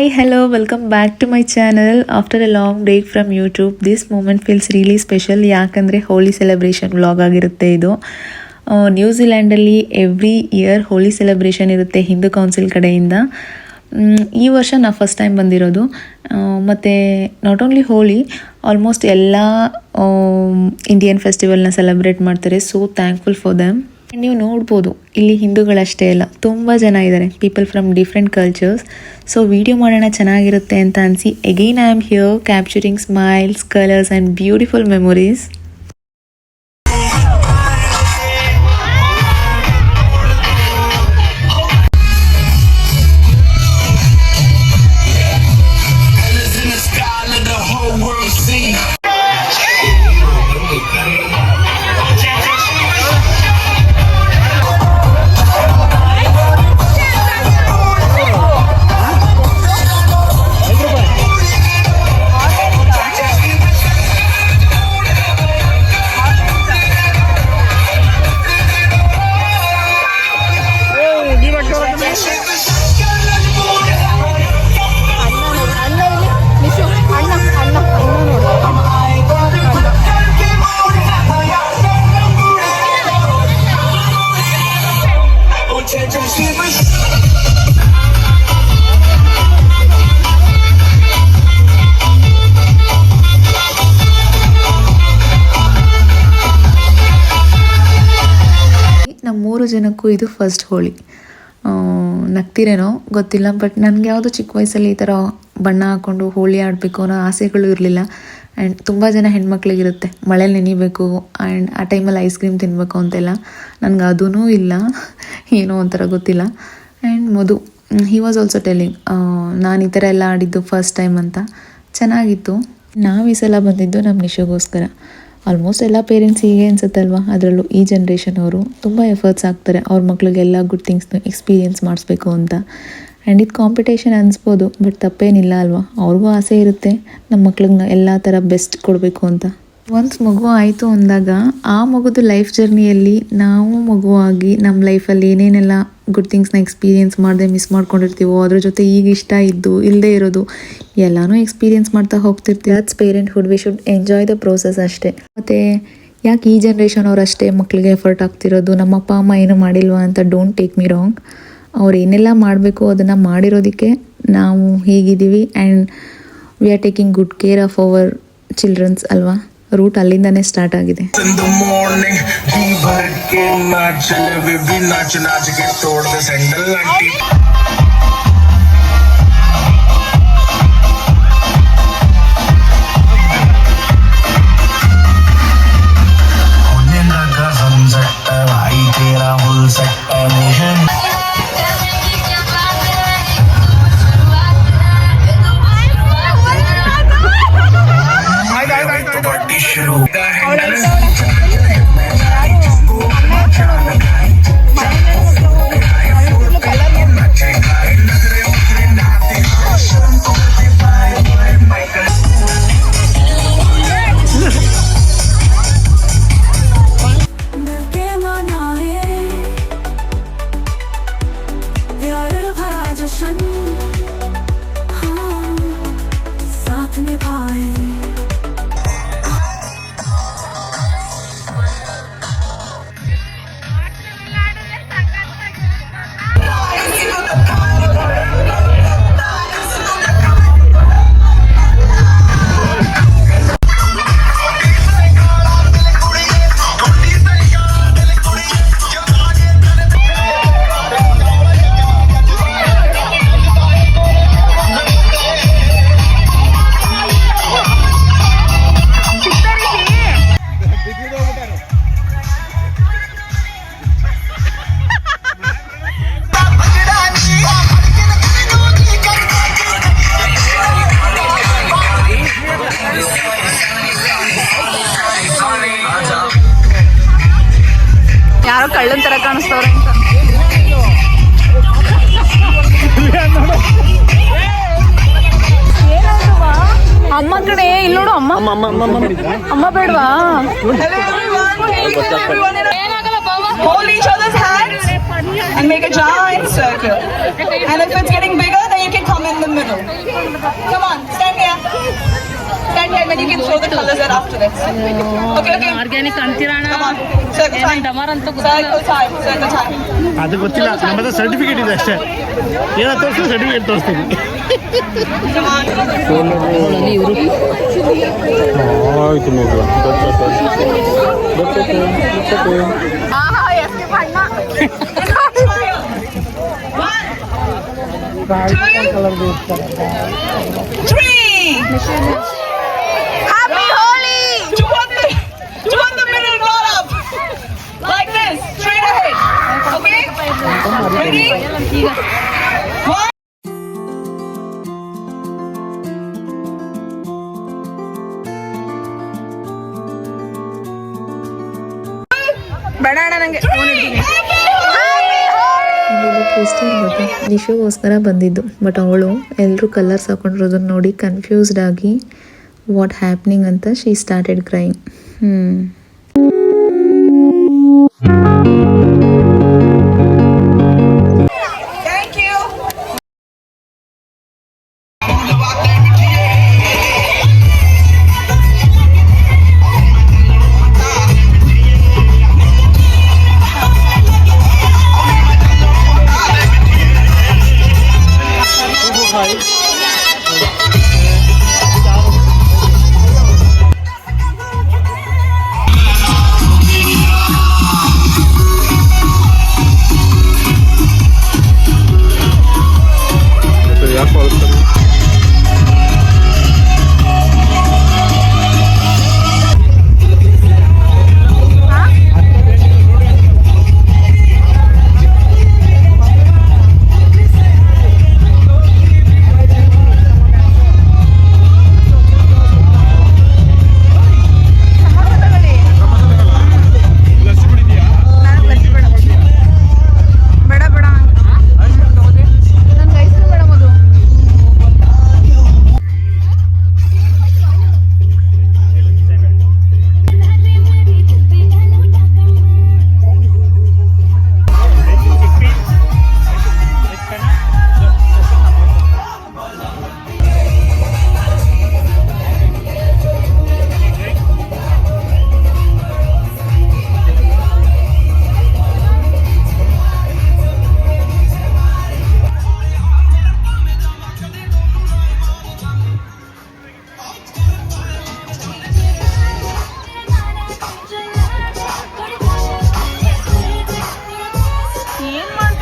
Hi, hello, welcome back to my channel. After a long break from YouTube, this moment feels really special. ಯಾಕಂದರೆ ಹೋಲಿ celebration vlog ಆಗಿರುತ್ತೆ ಇದು. ನ್ಯೂಜಿಲ್ಯಾಂಡಲ್ಲಿ every year ಹೋಲಿ celebration ಇರುತ್ತೆ Hindu council ಕಡೆಯಿಂದ. ಈ ವರ್ಷ ನಾವು ಫಸ್ಟ್ ಟೈಮ್ ಬಂದಿರೋದು. ಮತ್ತು ನಾಟ್ ಓನ್ಲಿ ಹೋಲಿ, ಆಲ್ಮೋಸ್ಟ್ ಎಲ್ಲ ಇಂಡಿಯನ್ ಫೆಸ್ಟಿವಲ್ನ ಸೆಲೆಬ್ರೇಟ್ ಮಾಡ್ತಾರೆ. So thankful for them. ನೀವು ನೋಡ್ಬೋದು ಇಲ್ಲಿ ಹಿಂದೂಗಳಷ್ಟೇ ಅಲ್ಲ, ತುಂಬ ಜನ ಇದ್ದಾರೆ, people from different cultures. So video ಮಾಡೋಣ ಚೆನ್ನಾಗಿರುತ್ತೆ ಅಂತ ಅನಿಸಿ again I am here capturing smiles, colours and beautiful memories. ನಮ್ಮ 3 ಜನಕ್ಕೂ ಇದು ಫಸ್ಟ್ ಹೋಳಿ. ನಗ್ತಿರೇನೋ ಗೊತ್ತಿಲ್ಲ, ಬಟ್ ನನಗೆ ಯಾವುದೋ ಚಿಕ್ಕ ವಯಸ್ಸಲ್ಲಿ ಈ ಥರ ಬಣ್ಣ ಹಾಕ್ಕೊಂಡು ಹೋಳಿ ಆಡಬೇಕು ಅನ್ನೋ ಆಸೆಗಳು ಇರಲಿಲ್ಲ. ಆ್ಯಂಡ್ ತುಂಬ ಜನ ಹೆಣ್ಮಕ್ಳಿಗಿರುತ್ತೆ ಮಳೇಲಿ ನೆನಿಬೇಕು ಆ್ಯಂಡ್ ಆ ಟೈಮಲ್ಲಿ ಐಸ್ ಕ್ರೀಮ್ ತಿನ್ನಬೇಕು ಅಂತೆಲ್ಲ. ನನಗೆ ಅದೂ ಇಲ್ಲ, ಏನೋ ಒಂಥರ ಗೊತ್ತಿಲ್ಲ. And Madhu he was also telling ನಾನು ಈ ಥರ ಎಲ್ಲ ಆಡಿದ್ದು ಫಸ್ಟ್ ಟೈಮ್ ಅಂತ. ಚೆನ್ನಾಗಿತ್ತು. ನಾವು ಈ ಸಲ ಬಂದಿದ್ದು ನಮ್ಮ ನಿಶೋಗೋಸ್ಕರ. ಆಲ್ಮೋಸ್ಟ್ ಎಲ್ಲ ಪೇರೆಂಟ್ಸ್ ಹೀಗೆ ಅನ್ಸುತ್ತಲ್ವ, ಅದರಲ್ಲೂ ಈ ಜನ್ರೇಷನ್ ಅವರು ತುಂಬ ಎಫರ್ಟ್ಸ್ ಹಾಕ್ತಾರೆ ಅವ್ರ ಮಕ್ಳಿಗೆಲ್ಲ ಗುಡ್ ಥಿಂಗ್ಸ್ನ ಎಕ್ಸ್ಪೀರಿಯೆನ್ಸ್ ಮಾಡಿಸ್ಬೇಕು ಅಂತ. ಆ್ಯಂಡ್ ಇದು ಕಾಂಪಿಟೇಷನ್ ಅನಿಸ್ಬೋದು, ಬಟ್ ತಪ್ಪೇನಿಲ್ಲ ಅಲ್ವಾ. ಅವ್ರಿಗೂ ಆಸೆ ಇರುತ್ತೆ ನಮ್ಮ ಮಕ್ಳಿಗೆ ಎಲ್ಲ ಥರ ಬೆಸ್ಟ್ ಕೊಡಬೇಕು ಅಂತ. ಒನ್ಸ್ ಮಗು ಆಯಿತು ಅಂದಾಗ ಆ ಮಗುದು ಲೈಫ್ ಜರ್ನಿಯಲ್ಲಿ ನಾವು ಮಗುವಾಗಿ ನಮ್ಮ ಲೈಫಲ್ಲಿ ಏನೇನೆಲ್ಲ ಗುಡ್ ಥಿಂಗ್ಸ್ನ ಎಕ್ಸ್ಪೀರಿಯೆನ್ಸ್ ಮಾಡದೆ ಮಿಸ್ ಮಾಡ್ಕೊಂಡಿರ್ತೀವೋ, ಅದ್ರ ಜೊತೆ ಈಗ ಇಷ್ಟ ಇದ್ದು ಇಲ್ಲದೆ ಇರೋದು ಎಲ್ಲನೂ ಎಕ್ಸ್ಪೀರಿಯೆನ್ಸ್ ಮಾಡ್ತಾ ಹೋಗ್ತಿರ್ತೀವಿ. That's parenthood. We should enjoy the process ಅಷ್ಟೇ. ಮತ್ತು ಯಾಕೆ ಈ ಜನ್ರೇಷನ್ ಅವ್ರು ಅಷ್ಟೇ ಮಕ್ಕಳಿಗೆ ಎಫರ್ಟ್ ಆಗ್ತಿರೋದು, ನಮ್ಮ ಅಪ್ಪ ಅಮ್ಮ ಏನು ಮಾಡಿಲ್ವಾ ಅಂತ ಡೋಂಟ್ ಟೇಕ್ ಮಿ ರಾಂಗ್. ಅವ್ರು ಏನೆಲ್ಲ ಮಾಡಬೇಕು ಅದನ್ನು ಮಾಡಿರೋದಕ್ಕೆ ನಾವು ಹೀಗಿದ್ದೀವಿ. And we are taking good care of our childrens ಅಲ್ವಾ. ರೂಟ್ ಅಲ್ಲಿಂದಾನೇ ಸ್ಟಾರ್ಟ್ ಆಗಿದೆ. ಯಾರೋ ಕಳ್ಳನ್ ತರ ಕಾಣಿಸ್ತವ್ರೆ ಅಂತ. ಅಮ್ಮ ಕಡೆ ಇಲ್ಲಿ ನೋಡು. ಅಮ್ಮ ಬೇಡವಾ? Hold each other's hands and make a giant circle. And if it's getting bigger, then you can come in the middle. Come on, stand here. Stand here, and then you can show the colors that after this. Okay. Organic ಅಂತೀರಣ್ಣ Come on. Circle time. ಡಮಾರ್ ಅಂತ Circle time. Circle time. ಅದು ಗೊತ್ತಿಲ್ಲ ನಮ್ಮದು certificate ಇದೆ ಅಷ್ಟೇ ಏನೋ ತೋರಿಸಿ ಸರ್ಟಿಫಿಕೇಟ್ ತೋರಿಸ್ತೀನಿ Come on. ಇವರು ಆಯ್ತು ಮಗು ಆಹಾ ಎಷ್ಟು ಬಣ್ಣ Happy Holi! Do one the middle roll up. Like this, straight ahead. Okay? Ready? One. ಬೇಡ ಅಣ್ಣ ನಂಗೆ ಟ್ವಿಸ್ಟರ್ ಬಗ್ಗೆ ನಿಶೋಗೋಸ್ಕರ ಬಂದಿದ್ದು ಬಟ್ ಅವಳು ಎಲ್ಲರೂ ಕಲರ್ಸ್ ಹಾಕೊಂಡಿರೋದನ್ನ ನೋಡಿ ಕನ್ಫ್ಯೂಸ್ಡ್ ಆಗಿ ವಾಟ್ ಹ್ಯಾಪ್ನಿಂಗ್ ಅಂತ ಶೀ ಸ್ಟಾರ್ಟೆಡ್ ಕ್ರೈಯಿಂಗ್. Thank you.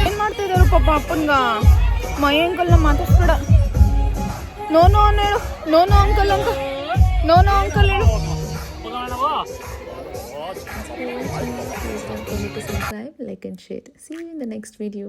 ಏನ್ ಮಾಡ್ತಿದಾರು ಪಾಪ ಅಪ್ಪನ್ಗ ಮಯಾಂಕಲ್ನ ಮಾತಾಡ್ಸ್ಬೇಡ ನೋ ಹೇಳು ನೋ ಅಂಕಲ್ ಹೇಳು Please don't forget to subscribe, like and share. See you in the next video.